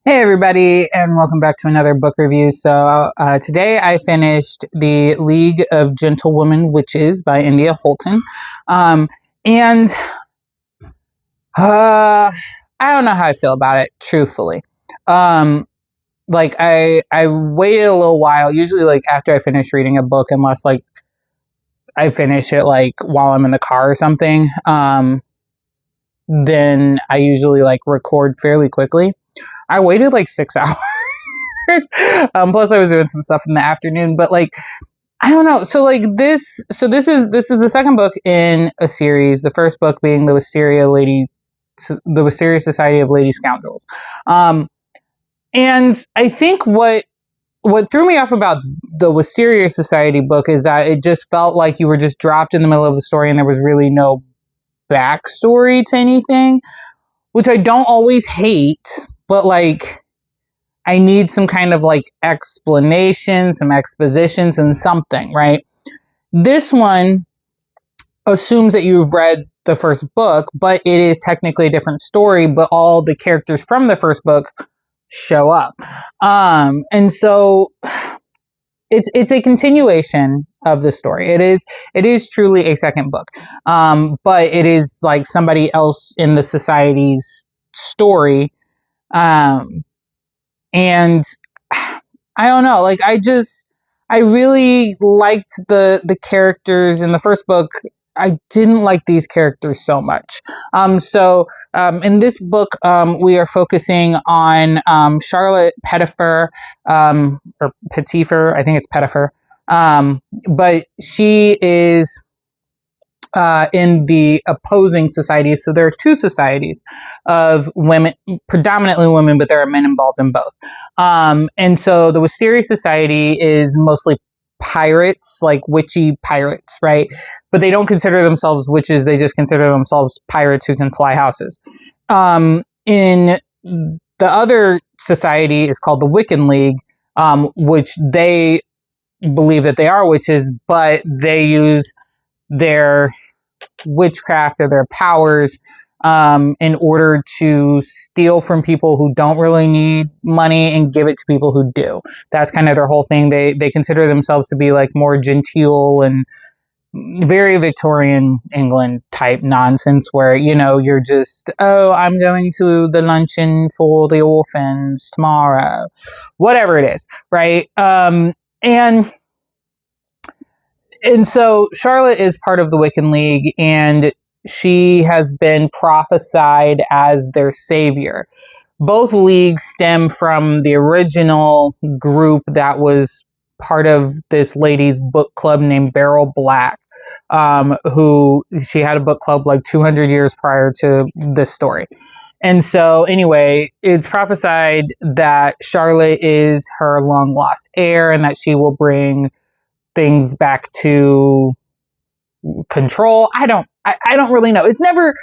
Hey everybody, and welcome back to another book review. So today I finished The League of Gentlewomen Witches by India Holton. And I don't know how I feel about it, truthfully. I waited a little while, usually like after I finish reading a book, unless like I finish it like while I'm in the car or something. Then I usually like record fairly quickly. I waited like 6 hours. Plus I was doing some stuff in the afternoon, but like, I don't know. So like this is the second book in a series. The first book being the Wisteria Society of Lady Scoundrels. And I think what threw me off about the Wisteria Society book is that it just felt like you were just dropped in the middle of the story and there was really no backstory to anything, which I don't always hate, but like I need some kind of like explanation, some expositions and something, right? This one assumes that you've read the first book, but it is technically a different story, but all the characters from the first book show up. And so it's a continuation of the story. It is truly a second book. But it is like somebody else in the society's story. And I don't know, like I really liked the characters in the first book. I didn't like these characters so much. In this book, we are focusing on Charlotte Pettifer, or Pettifer, I think it's Pettifer. But she is in the opposing society. So there are two societies of women, predominantly women, but there are men involved in both. And so the Wisteria Society is mostly pirates, like witchy pirates, right? But they don't consider themselves witches. They just consider themselves pirates who can fly houses. In the other society is called the Wiccan League, which they believe that they are witches, but they use their witchcraft or their powers in order to steal from people who don't really need money and give it to people who do. That's kind of their whole thing. They consider themselves to be like more genteel and very Victorian England type nonsense where, you know, you're just, oh, I'm going to the luncheon for the orphans tomorrow, whatever it is, right? And so Charlotte is part of the Wiccan League, and she has been prophesied as their savior. Both leagues stem from the original group that was part of this lady's book club named Beryl Black, who she had a book club like 200 years prior to this story. And so anyway, it's prophesied that Charlotte is her long lost heir and that she will bring things back to control. I don't really know. It's never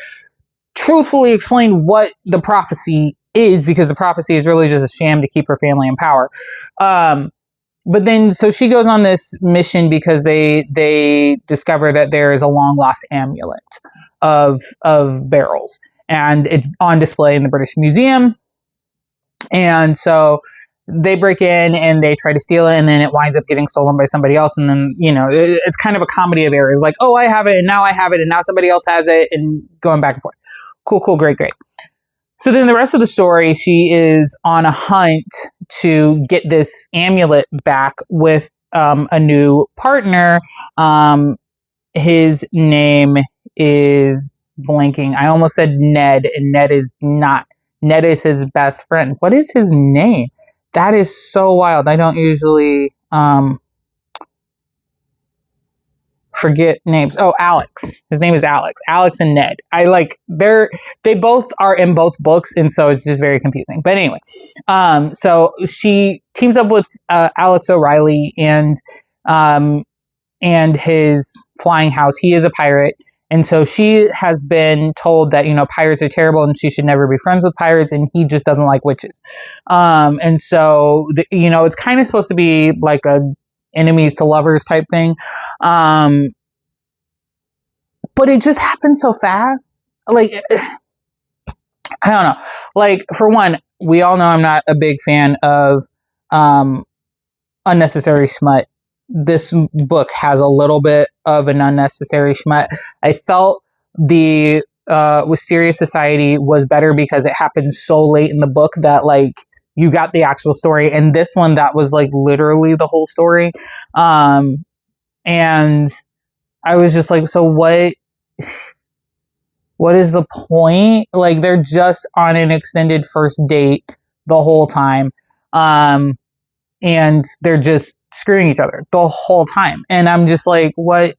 truthfully explained what the prophecy is, because the prophecy is really just a sham to keep her family in power. But then, so she goes on this mission because they discover that there is a long lost amulet of Beryl's, and it's on display in the British Museum. And so they break in and they try to steal it, and then it winds up getting stolen by somebody else. And then, you know, it's kind of a comedy of errors. Like, oh, I have it, and now I have it, and now somebody else has it, and going back and forth. Cool, great. So then the rest of the story, she is on a hunt to get this amulet back with a new partner. His name is blanking. I almost said Ned, and Ned is not. Ned is his best friend. What is his name? That is so wild. I don't usually forget names. Oh, Alex. His name is Alex. Alex and Ned. They both are in both books, and so it's just very confusing. But anyway, so she teams up with Alex O'Reilly and his flying house. He is a pirate. And so she has been told that, you know, pirates are terrible and she should never be friends with pirates, and he just doesn't like witches. And so, you know, it's kind of supposed to be like a enemies to lovers type thing. But it just happened so fast. Like, I don't know. Like, for one, we all know I'm not a big fan of unnecessary smut. This book has a little bit of an unnecessary smut. I felt the Wisteria Society was better because it happened so late in the book that, like, you got the actual story. And this one, that was, like, literally the whole story. And I was just like, so what is the point? Like, they're just on an extended first date the whole time. And they're just screwing each other the whole time. And I'm just like, where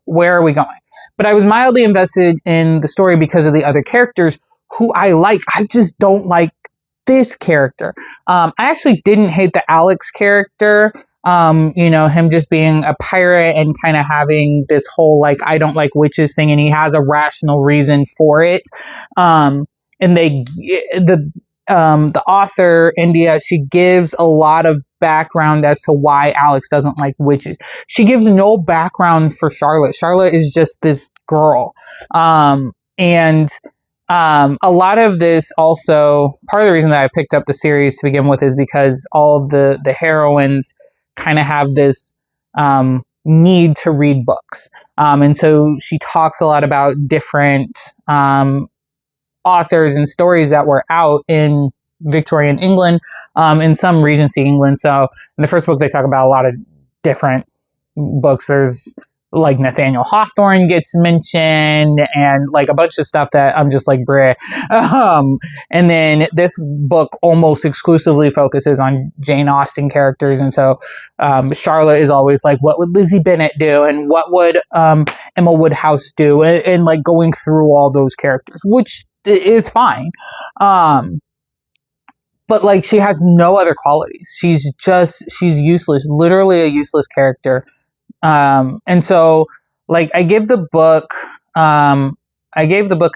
are we going? But I was mildly invested in the story because of the other characters who I like. I just don't like this character. I actually didn't hate the Alex character. Him just being a pirate and kind of having this whole, like, I don't like witches thing, and he has a rational reason for it. And the author, India, she gives a lot of background as to why Alex doesn't like witches. She gives no background for Charlotte. Charlotte is just this girl. And a lot of this also, part of the reason that I picked up the series to begin with is because all of the heroines kind of have this need to read books. And so she talks a lot about different authors and stories that were out in Victorian England, in some Regency England. So in the first book, they talk about a lot of different books. There's like Nathaniel Hawthorne gets mentioned and like a bunch of stuff that I'm just like, bruh. And then this book almost exclusively focuses on Jane Austen characters. And so Charlotte is always like, what would Lizzie Bennet do? And what would Emma Woodhouse do? And like going through all those characters, which is fine. But like, she has no other qualities. She's useless, literally a useless character. And so like I gave the book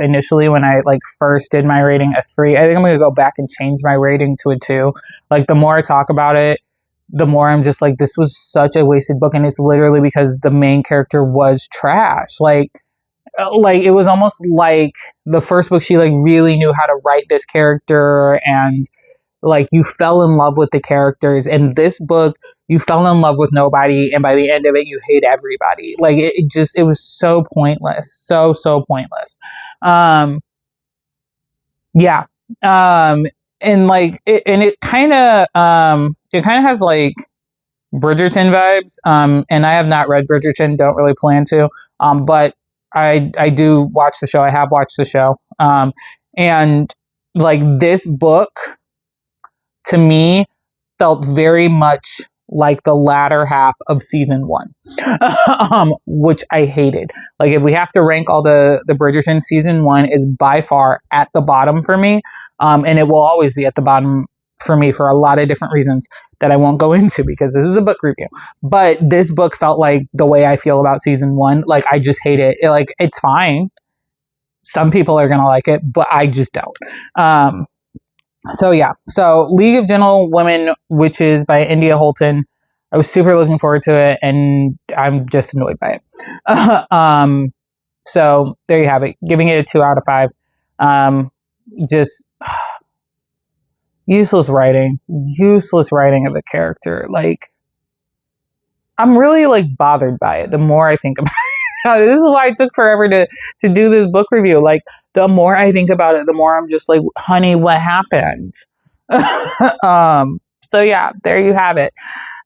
initially when I like first did my rating a 3. I think I'm going to go back and change my rating to a 2. Like the more I talk about it, the more I'm just like, this was such a wasted book. And it's literally because the main character was trash. Like it was almost like the first book, she like really knew how to write this character, and like you fell in love with the characters. In this book, you fell in love with nobody, and by the end of it, you hate everybody. Like it was so pointless, so pointless. Yeah. And like it kind of has like Bridgerton vibes. And I have not read Bridgerton, don't really plan to. But I do watch the show. I have watched the show. And like this book, to me, felt very much like the latter half of season 1, which I hated. Like if we have to rank all the Bridgerton, season 1 is by far at the bottom for me. And it will always be at the bottom for me for a lot of different reasons that I won't go into because this is a book review. But this book felt like the way I feel about season 1. Like I just hate it. Like it's fine. Some people are going to like it, but I just don't. So yeah, so League of Gentlewomen Witches by India Holton. I was super looking forward to it, and I'm just annoyed by it. So there you have it. Giving it a 2 out of 5. Just useless writing of a character. Like I'm really like bothered by it. The more I think about it, this is why it took forever to do this book review. Like the more I think about it, the more I'm just like, honey, what happened? So yeah, there you have it.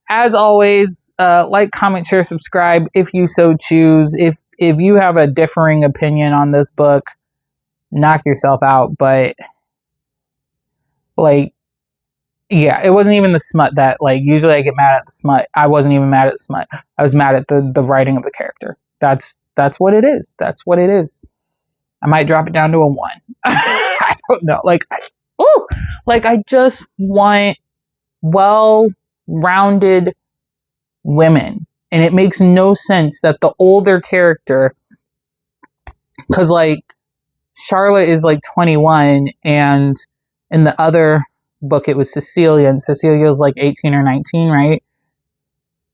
As always, like, comment, share, subscribe if you so choose. If you have a differing opinion on this book, knock yourself out. But like, yeah, it wasn't even the smut that like, usually I get mad at the smut. I wasn't even mad at the smut. I was mad at the writing of the character. That's what it is. That's what it is. I might drop it down to a 1. I don't know. I just want well-rounded women. And it makes no sense that the older character, because like Charlotte is like 21, and in the other book it was Cecilia, and Cecilia was like 18 or 19, right?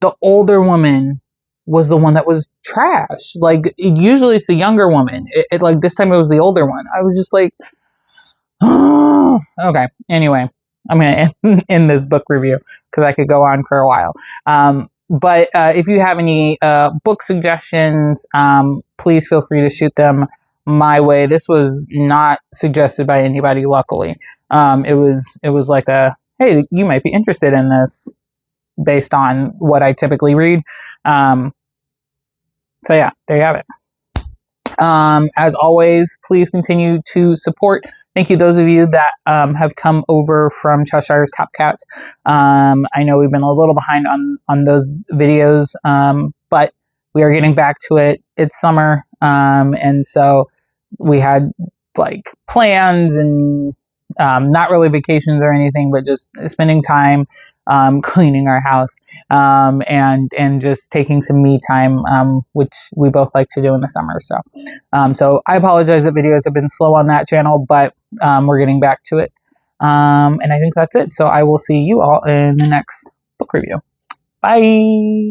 The older woman was the one that was trash. Like usually it's the younger woman. Like this time it was the older one. I was just like, Okay, anyway, I'm going to end this book review because I could go on for a while. But if you have any book suggestions, please feel free to shoot them my way. This was not suggested by anybody, luckily. It was like a, hey, you might be interested in this based on what I typically read. So yeah, there you have it. As always, please continue to support. Thank you, those of you that have come over from Cheshire's Top Cats. I know we've been a little behind on those videos, but we are getting back to it. It's summer, and so we had like plans and not really vacations or anything, but just spending time cleaning our house and just taking some me time, which we both like to do in the summer. So I apologize that videos have been slow on that channel, but we're getting back to it. And I think that's it. So I will see you all in the next book review. Bye.